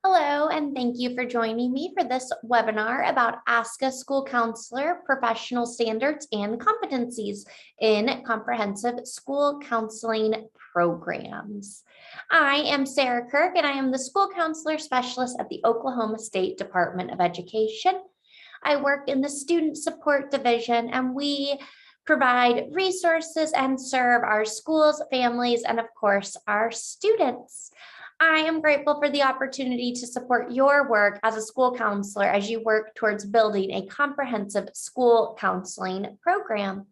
Hello, and thank you for joining me for this webinar about ASCA School Counselor Professional Standards and Competencies in Comprehensive School Counseling Programs. I am Sarah Kirk, and I am the School Counselor Specialist at the Oklahoma State Department of Education. I work in the Student Support Division, and we provide resources and serve our schools, families, and of course, our students. I am grateful for the opportunity to support your work as a school counselor as you work towards building a comprehensive school counseling program.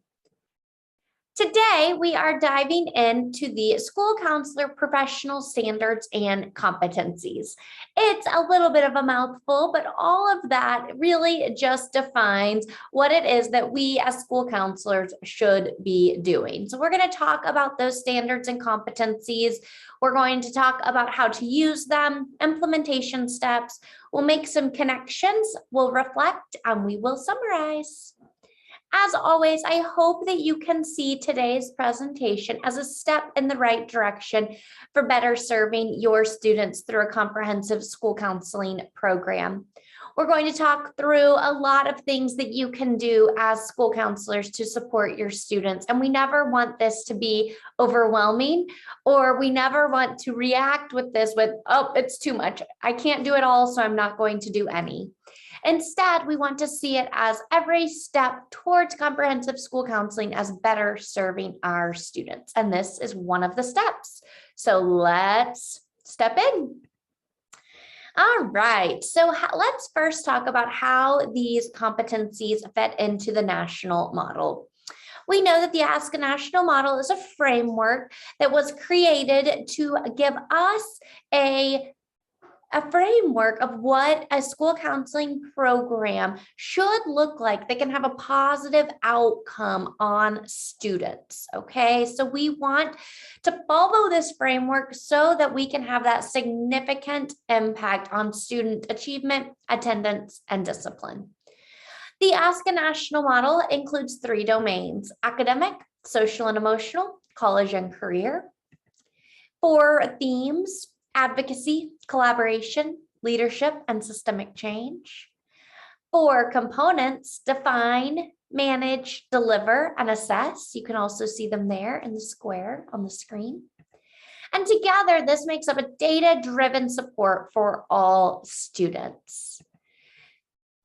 Today, we are diving into the School Counselor Professional Standards and Competencies. It's a little bit of a mouthful, but all of that really just defines what it is that we as school counselors should be doing. So we're going to talk about those standards and competencies. We're going to talk about how to use them, implementation steps. We'll make some connections, we'll reflect, and we will summarize. As always, I hope that you can see today's presentation as a step in the right direction for better serving your students through a comprehensive school counseling program. We're going to talk through a lot of things that you can do as school counselors to support your students. And we never want this to be overwhelming, or we never want to react with this with, oh, it's too much. I can't do it all, so I'm not going to do any. Instead, we want to see it as every step towards comprehensive school counseling as better serving our students. And this is one of the steps. So let's step in. All right, so let's first talk about how these competencies fit into the national model. We know that the ASCA National Model is a framework that was created to give us a framework of what a school counseling program should look like that can have a positive outcome on students, okay? So we want to follow this framework so that we can have that significant impact on student achievement, attendance, and discipline. The ASCA National Model includes 3 domains: academic, social and emotional, college and career. 4 themes: advocacy, collaboration, leadership, and systemic change. 4 components: define, manage, deliver, and assess. You can also see them there in the square on the screen. And together, this makes up a data-driven support for all students.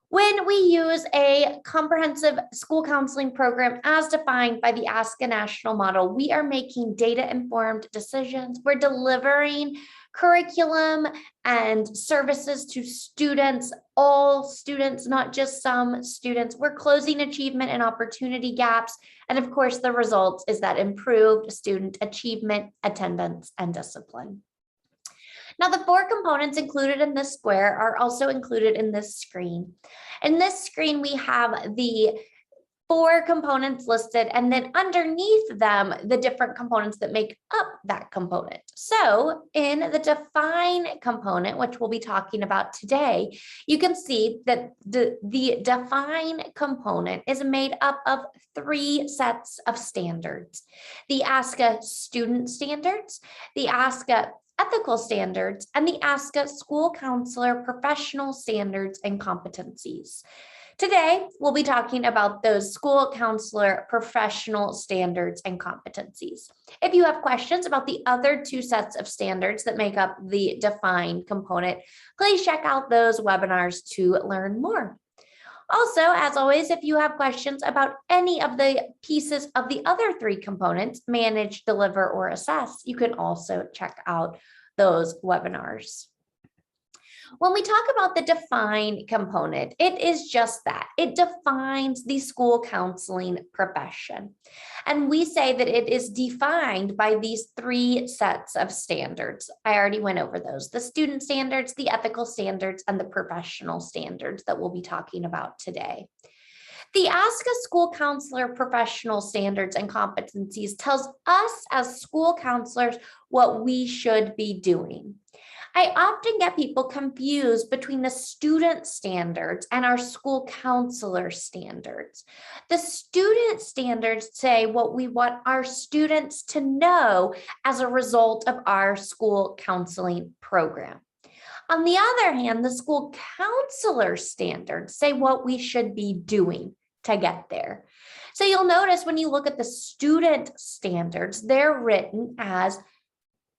When we use a comprehensive school counseling program as defined by the ASCA National Model, we are making data-informed decisions. We're delivering curriculum and services to students, all students, not just some students. We're closing achievement and opportunity gaps. And of course, the result is that improved student achievement, attendance, and discipline. Now, the 4 components included in this square are also included in this screen. In this screen, we have the 4 components listed, and then underneath them, the different components that make up that component. So in the define component, which we'll be talking about today, you can see that the define component is made up of 3 sets of standards: the ASCA student standards, the ASCA ethical standards, and the ASCA School Counselor Professional Standards and Competencies. Today, we'll be talking about those School Counselor Professional Standards and Competencies. If you have questions about the other 2 sets of standards that make up the define component, please check out those webinars to learn more. Also, as always, if you have questions about any of the pieces of the other 3 components, manage, deliver, or assess, you can also check out those webinars. When we talk about the define component, it is just that. It defines the school counseling profession. And we say that it is defined by these 3 sets of standards. I already went over those: the student standards, the ethical standards, and the professional standards that we'll be talking about today. The ASCA School Counselor Professional Standards and Competencies tells us as school counselors what we should be doing. I often get people confused between the student standards and our school counselor standards. The student standards say what we want our students to know as a result of our school counseling program. On the other hand, the school counselor standards say what we should be doing to get there. So you'll notice when you look at the student standards, they're written as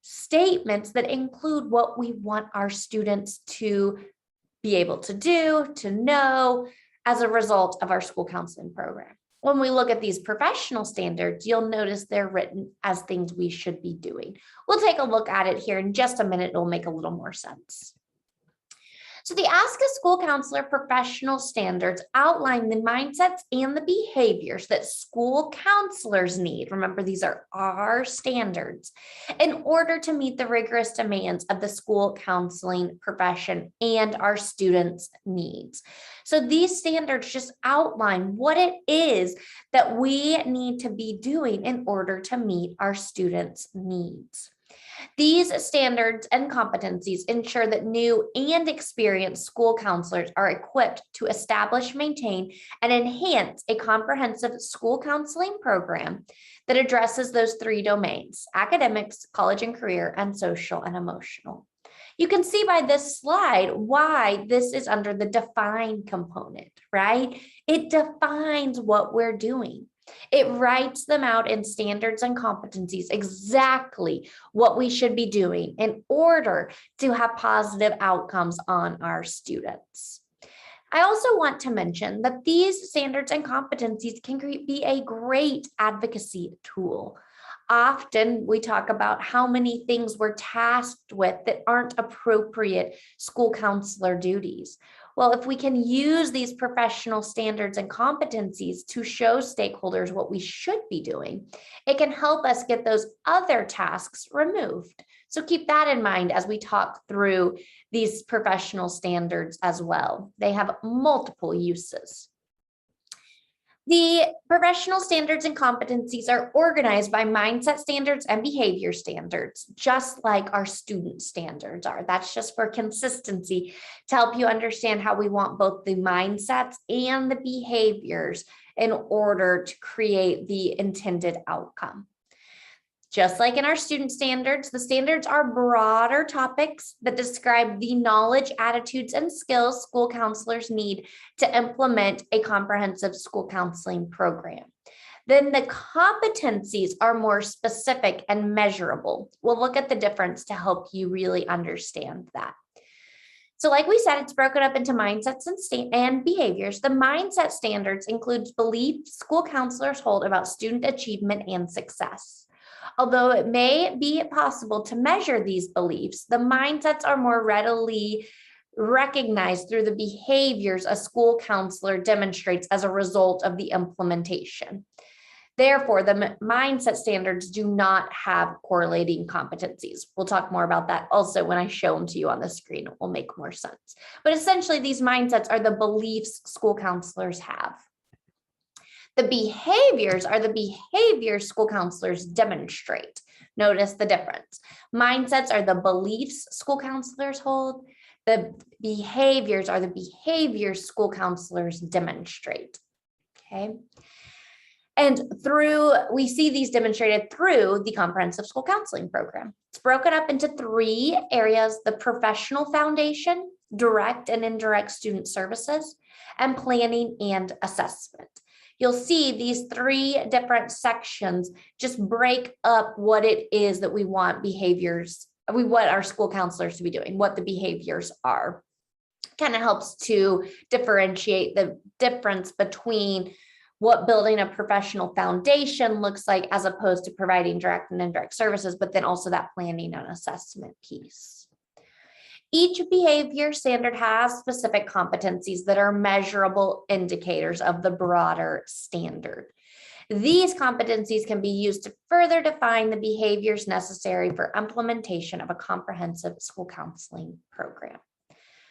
statements that include what we want our students to be able to do, to know as a result of our school counseling program. When we look at these professional standards, you'll notice they're written as things we should be doing. We'll take a look at it here in just a minute. It'll make a little more sense. So the ASCA School Counselor Professional Standards outline the mindsets and the behaviors that school counselors need. Remember, these are our standards in order to meet the rigorous demands of the school counseling profession and our students' needs. So these standards just outline what it is that we need to be doing in order to meet our students' needs. These standards and competencies ensure that new and experienced school counselors are equipped to establish, maintain, and enhance a comprehensive school counseling program that addresses those three domains: academics, college and career, and social and emotional. You can see by this slide why this is under the define component, right? It defines what we're doing. It writes them out in standards and competencies, exactly what we should be doing in order to have positive outcomes on our students. I also want to mention that these standards and competencies can be a great advocacy tool. Often we talk about how many things we're tasked with that aren't appropriate school counselor duties. Well, if we can use these professional standards and competencies to show stakeholders what we should be doing, it can help us get those other tasks removed. So keep that in mind as we talk through these professional standards as well. They have multiple uses. The professional standards and competencies are organized by mindset standards and behavior standards, just like our student standards are. That's just for consistency to help you understand how we want both the mindsets and the behaviors in order to create the intended outcome. Just like in our student standards, the standards are broader topics that describe the knowledge, attitudes, and skills school counselors need to implement a comprehensive school counseling program. Then the competencies are more specific and measurable. We'll look at the difference to help you really understand that. So like we said, it's broken up into mindsets and behaviors. The mindset standards includes beliefs school counselors hold about student achievement and success. Although it may be possible to measure these beliefs, the mindsets are more readily recognized through the behaviors a school counselor demonstrates as a result of the implementation. Therefore, the mindset standards do not have correlating competencies. We'll talk more about that also when I show them to you on the screen. It will make more sense. But essentially, these mindsets are the beliefs school counselors have. The behaviors are the behaviors school counselors demonstrate. Notice the difference. Mindsets are the beliefs school counselors hold. The behaviors are the behaviors school counselors demonstrate. Okay. And we see these demonstrated through the comprehensive school counseling program. It's broken up into three areas: the professional foundation, direct and indirect student services, and planning and assessment. You'll see these three different sections just break up what it is that we want our school counselors to be doing, what the behaviors are. Kind of helps to differentiate the difference between what building a professional foundation looks like as opposed to providing direct and indirect services, but then also that planning and assessment piece. Each behavior standard has specific competencies that are measurable indicators of the broader standard. These competencies can be used to further define the behaviors necessary for implementation of a comprehensive school counseling program.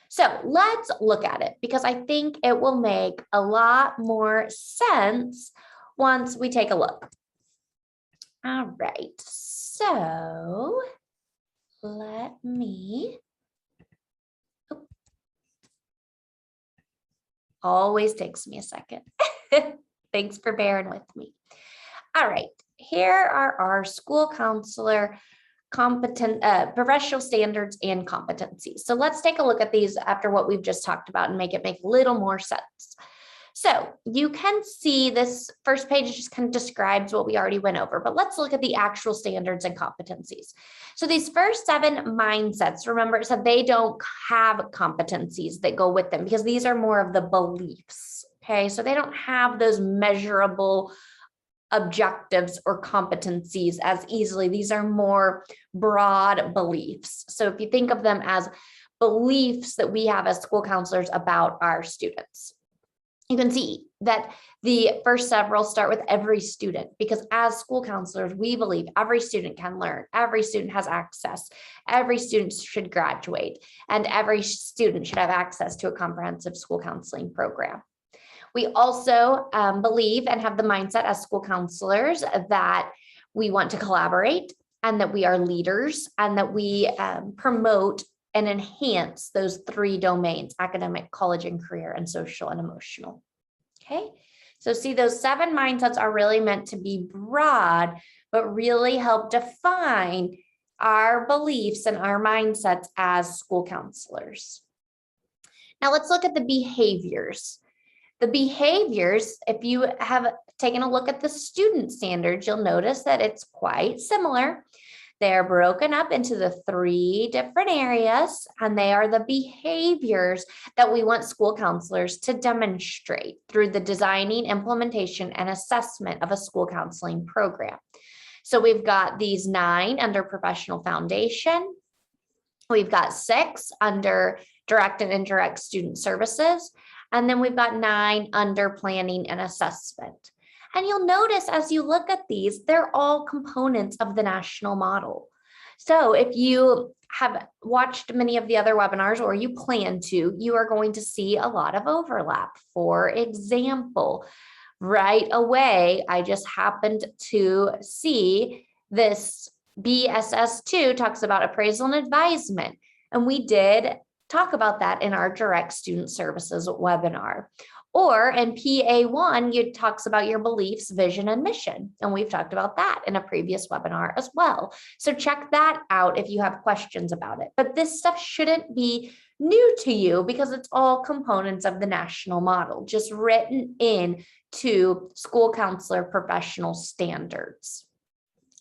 So let's look at it, because I think it will make a lot more sense once we take a look. All right, so let me... Always takes me a second. Thanks for bearing with me. All right, here are our school counselor professional standards and competencies. So let's take a look at these after what we've just talked about and make a little more sense. So you can see this first page just kind of describes what we already went over, but let's look at the actual standards and competencies. So these first 7 mindsets, remember, so they don't have competencies that go with them because these are more of the beliefs. Okay, so they don't have those measurable objectives or competencies as easily. These are more broad beliefs. So if you think of them as beliefs that we have as school counselors about our students, you can see that the first several start with every student, because as school counselors, we believe every student can learn, every student has access, every student should graduate, and every student should have access to a comprehensive school counseling program. We also believe and have the mindset as school counselors that we want to collaborate and that we are leaders and that we promote and enhance those 3 domains: academic, college and career, and social and emotional. Okay, so see, those 7 mindsets are really meant to be broad, but really help define our beliefs and our mindsets as school counselors. Now let's look at the behaviors. The behaviors, if you have taken a look at the student standards, you'll notice that it's quite similar. They're broken up into the 3 different areas, and they are the behaviors that we want school counselors to demonstrate through the designing, implementation, and assessment of a school counseling program. So we've got these 9 under professional foundation. We've got 6 under direct and indirect student services. And then we've got 9 under planning and assessment. And you'll notice as you look at these, they're all components of the national model. So if you have watched many of the other webinars or you plan to, you are going to see a lot of overlap. For example, right away, I just happened to see this BSS2 talks about appraisal and advisement. And we did talk about that in our direct student services webinar. Or in PA1, it talks about your beliefs, vision, and mission. And we've talked about that in a previous webinar as well. So check that out if you have questions about it. But this stuff shouldn't be new to you because it's all components of the national model, just written in to school counselor professional standards.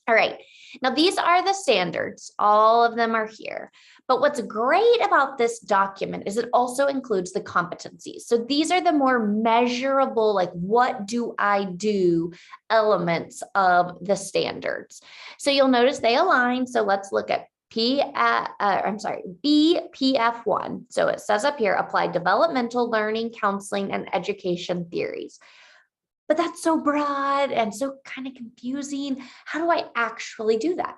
All right, now these are the standards. All of them are here. But what's great about this document is it also includes the competencies. So these are the more measurable, like what do I do elements of the standards. So you'll notice they align. So let's look at BPF1. So it says up here, apply developmental learning, counseling, and education theories. But that's so broad and so kind of confusing. How do I actually do that?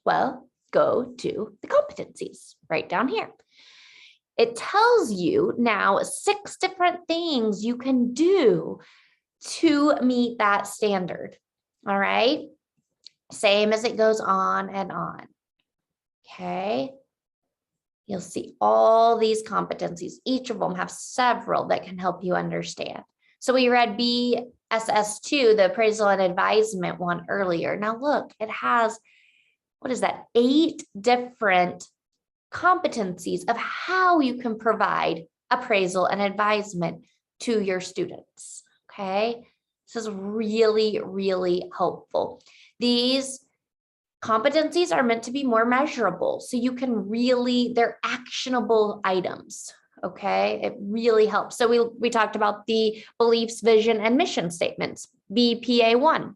Well, go to the competencies right down here. It tells you now 6 different things you can do to meet that standard. All right. Same as it goes on and on. Okay. You'll see all these competencies. Each of them have several that can help you understand. So we read BSS2, the appraisal and advisement one earlier. Now look, it has, what is that, 8 different competencies of how you can provide appraisal and advisement to your students, okay? This is really, really helpful. These competencies are meant to be more measurable, so you can really, they're actionable items. Okay, it really helps. So we talked about the beliefs, vision, and mission statements, BPA1.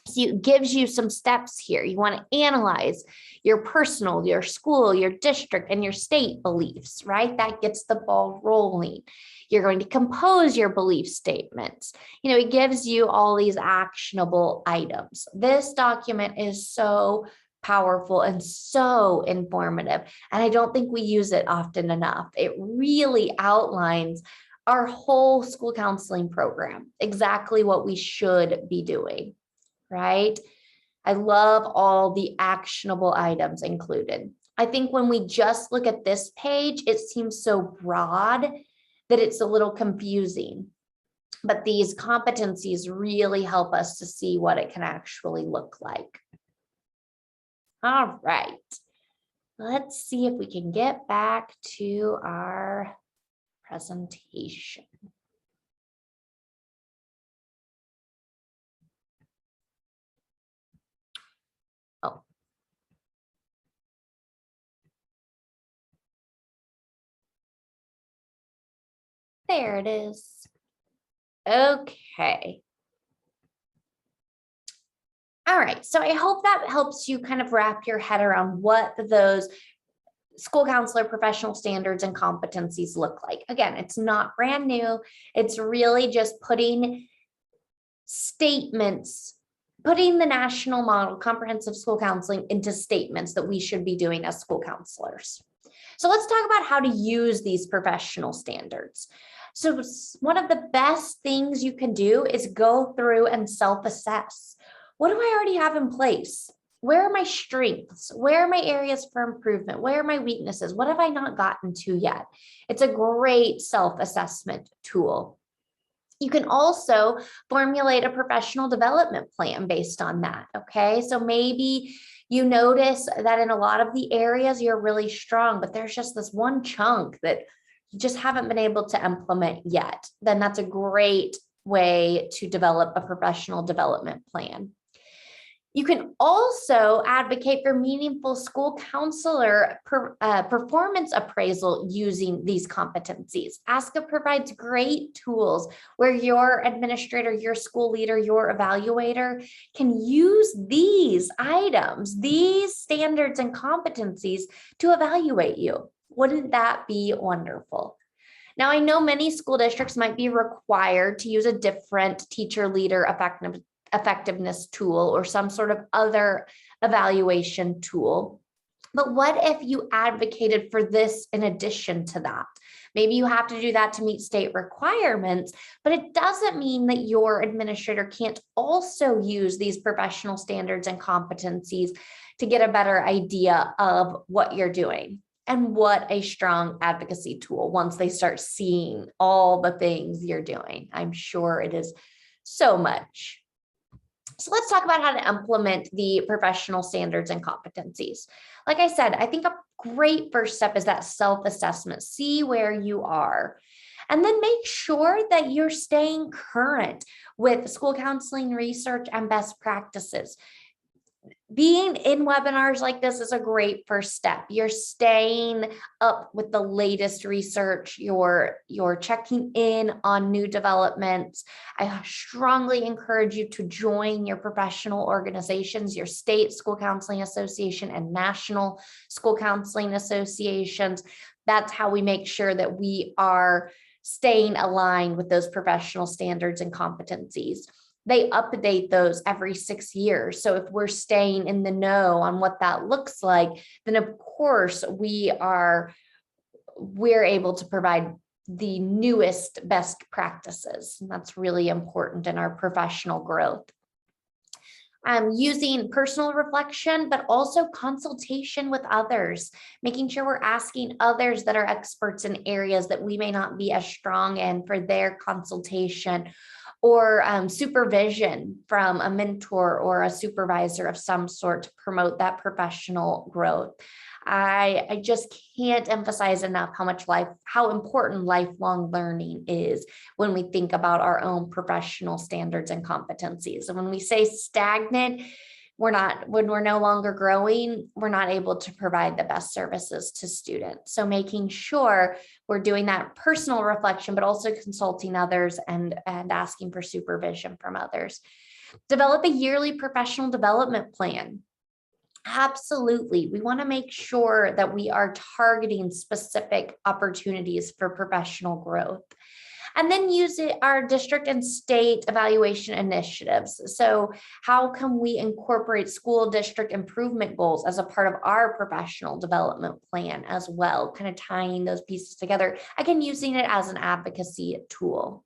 So it gives you some steps here. You want to analyze your personal, your school, your district, and your state beliefs, right? That gets the ball rolling. You're going to compose your belief statements. You know, it gives you all these actionable items. This document is so powerful and so informative. And I don't think we use it often enough. It really outlines our whole school counseling program, exactly what we should be doing, right? I love all the actionable items included. I think when we just look at this page, it seems so broad that it's a little confusing. But these competencies really help us to see what it can actually look like. All right. Let's see if we can get back to our presentation. Oh. There it is. Okay. All right, so I hope that helps you kind of wrap your head around what those school counselor professional standards and competencies look like. Again, it's not brand new. It's really just putting statements, putting the national model comprehensive school counseling into statements that we should be doing as school counselors. So let's talk about how to use these professional standards. So one of the best things you can do is go through and self-assess. What do I already have in place? Where are my strengths? Where are my areas for improvement? Where are my weaknesses? What have I not gotten to yet? It's a great self-assessment tool. You can also formulate a professional development plan based on that, okay? So maybe you notice that in a lot of the areas you're really strong, but there's just this one chunk that you just haven't been able to implement yet. Then that's a great way to develop a professional development plan. You can also advocate for meaningful school counselor performance appraisal using these competencies. ASCA provides great tools where your administrator, your school leader, your evaluator can use these items, these standards and competencies to evaluate you. Wouldn't that be wonderful? Now, I know many school districts might be required to use a different teacher leader effectiveness tool or some sort of other evaluation tool. But what if you advocated for this in addition to that? Maybe you have to do that to meet state requirements, but it doesn't mean that your administrator can't also use these professional standards and competencies to get a better idea of what you're doing. And what a strong advocacy tool once they start seeing all the things you're doing. I'm sure it is so much. So let's talk about how to implement the professional standards and competencies. Like I said, I think a great first step is that self-assessment. See where you are. And then make sure that you're staying current with school counseling research and best practices. Being in webinars like this is a great first step. You're staying up with the latest research. You're checking in on new developments. I strongly encourage you to join your professional organizations, your state school counseling association and national school counseling associations. That's how we make sure that we are staying aligned with those professional standards and competencies. They update those every 6 years. So if we're staying in the know on what that looks like, then of course we're able to provide the newest best practices. And that's really important in our professional growth. Using personal reflection, but also consultation with others, making sure we're asking others that are experts in areas that we may not be as strong in for their consultation, or supervision from a mentor or a supervisor of some sort to promote that professional growth. I just can't emphasize enough how important lifelong learning is when we think about our own professional standards and competencies. And when we say stagnant, when we're no longer growing, we're not able to provide the best services to students. So making sure we're doing that personal reflection, but also consulting others and asking for supervision from others. Develop a yearly professional development plan. Absolutely. We want to make sure that we are targeting specific opportunities for professional growth. And then use our district and state evaluation initiatives. So how can we incorporate school district improvement goals as a part of our professional development plan as well, kind of tying those pieces together, again, using it as an advocacy tool.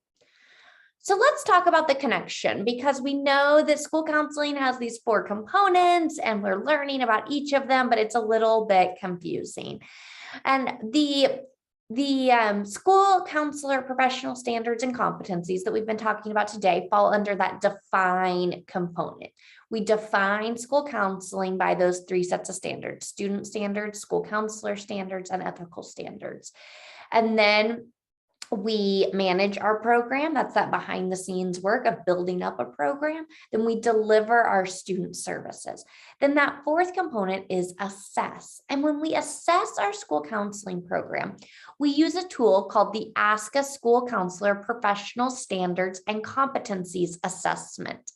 So let's talk about the connection, because we know that school counseling has these 4 components and we're learning about each of them, but it's a little bit confusing. And the The school counselor professional standards and competencies that we've been talking about today fall under that define component. We define school counseling by those three sets of standards: student standards, school counselor standards, and ethical standards. And then we manage our program. That's that behind the scenes work of building up a program. Then we deliver our student services. Then that fourth component is assess. And when we assess our school counseling program, we use a tool called the ASCA School Counselor Professional Standards and Competencies Assessment.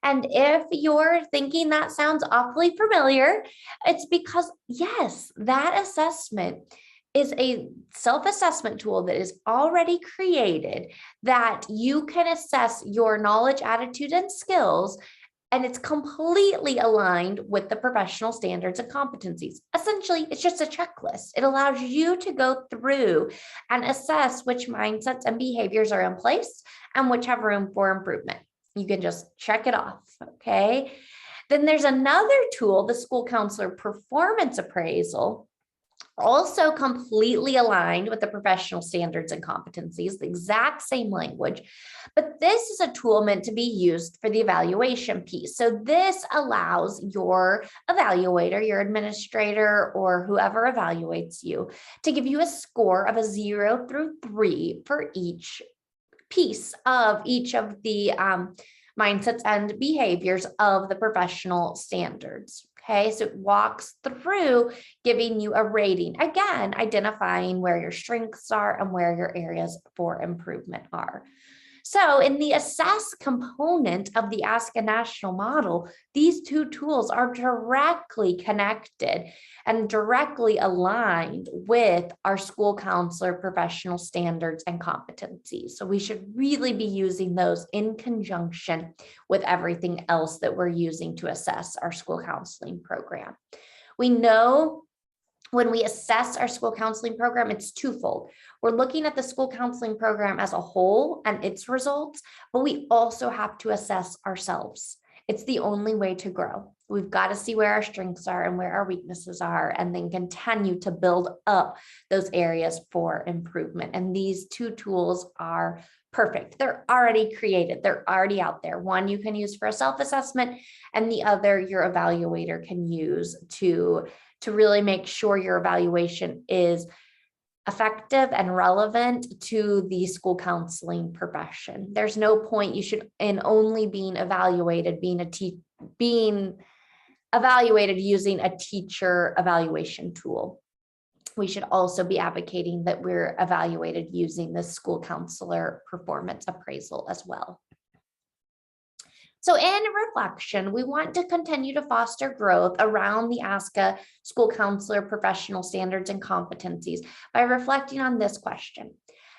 And if you're thinking that sounds awfully familiar, it's because, yes, that assessment is a self-assessment tool that is already created that you can assess your knowledge, attitude, and skills, and it's completely aligned with the professional standards and competencies. Essentially, it's just a checklist. It allows you to go through and assess which mindsets and behaviors are in place and which have room for improvement. You can just check it off, okay? Then there's another tool, the School Counselor Performance Appraisal, also completely aligned with the professional standards and competencies, the exact same language, but this is a tool meant to be used for the evaluation piece. So this allows your evaluator, your administrator, or whoever evaluates you to give you a score of a 0 through 3 for each piece of each of the mindsets and behaviors of the professional standards. Okay, so it walks through giving you a rating, again, identifying where your strengths are and where your areas for improvement are. So in the assess component of the ASCA National Model, these two tools are directly connected and directly aligned with our school counselor professional standards and competencies. So we should really be using those in conjunction with everything else that we're using to assess our school counseling program. We know when we assess our school counseling program, it's twofold. We're looking at the school counseling program as a whole and its results, but we also have to assess ourselves. It's the only way to grow. We've got to see where our strengths are and where our weaknesses are, and then continue to build up those areas for improvement. And these two tools are perfect. They're already created. They're already out there. One you can use for a self-assessment, and the other your evaluator can use to really make sure your evaluation is effective and relevant to the school counseling profession. There's no point you should in only being evaluated, being evaluated using a teacher evaluation tool. We should also be advocating that we're evaluated using the school counselor performance appraisal as well. So in reflection, we want to continue to foster growth around the ASCA School Counselor Professional Standards and Competencies by reflecting on this question: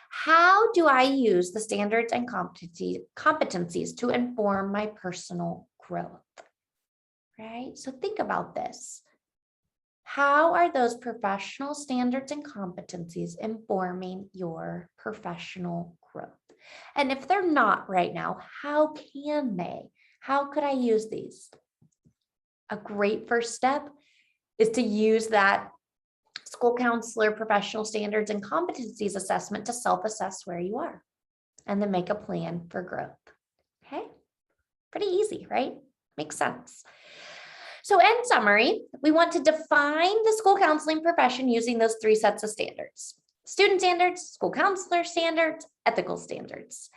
how do I use the standards and competencies to inform my personal growth? Right? So think about this. How are those professional standards and competencies informing your professional growth? And if they're not right now, how can they? How could I use these? A great first step is to use that school counselor professional standards and competencies assessment to self-assess where you are and then make a plan for growth. Okay, pretty easy, right? Makes sense. So in summary, we want to define the school counseling profession using those three sets of standards: student standards, school counselor standards, ethical standards.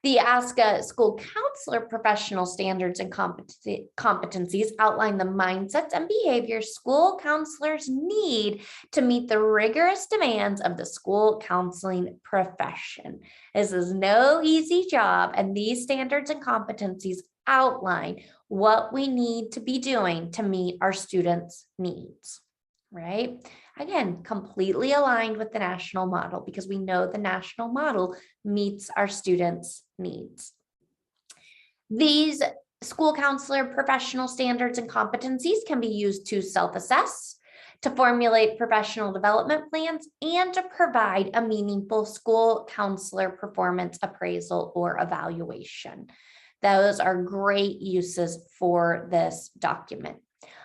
The ASCA School Counselor Professional Standards and Competencies outline the mindsets and behaviors school counselors need to meet the rigorous demands of the school counseling profession. This is no easy job, and these standards and competencies outline what we need to be doing to meet our students' needs, right? Again, completely aligned with the national model because we know the national model meets our students' needs. These school counselor professional standards and competencies can be used to self-assess, to formulate professional development plans, and to provide a meaningful school counselor performance appraisal or evaluation. Those are great uses for this document.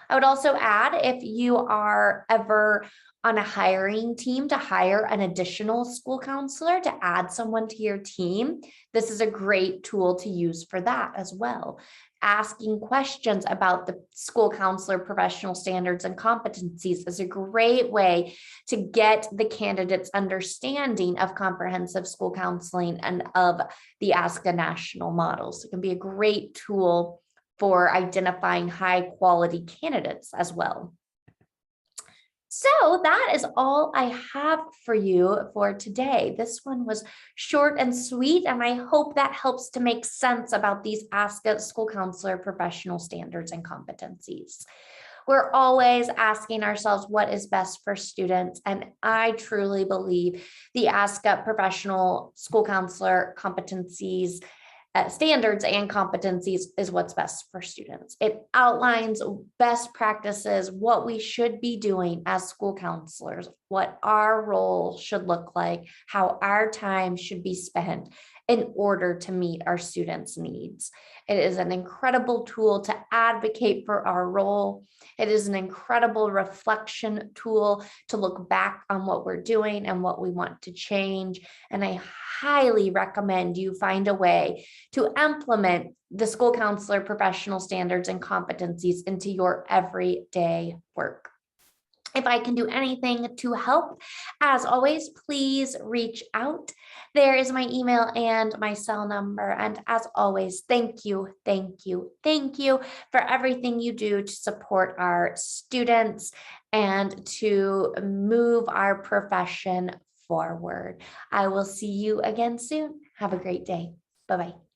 I would also add, if you are ever on a hiring team to hire an additional school counselor to add someone to your team, this is a great tool to use for that as well. Asking questions about the school counselor professional standards and competencies is a great way to get the candidate's understanding of comprehensive school counseling and of the ASCA National Model. So it can be a great tool for identifying high quality candidates as well. So that is all I have for you for today. This one was short and sweet, and I hope that helps to make sense about these ASCA School Counselor professional standards and competencies. We're always asking ourselves what is best for students, and I truly believe the ASCA Professional School Counselor competencies standards and competencies is what's best for students. It outlines best practices, what we should be doing as school counselors, what our role should look like, how our time should be spent in order to meet our students' needs. It is an incredible tool to advocate for our role. It is an incredible reflection tool to look back on what we're doing and what we want to change. And I highly recommend you find a way to implement the school counselor professional standards and competencies into your everyday work. If I can do anything to help, as always, please reach out. There is my email and my cell number. And as always, thank you, thank you, thank you for everything you do to support our students and to move our profession forward. I will see you again soon. Have a great day. Bye-bye.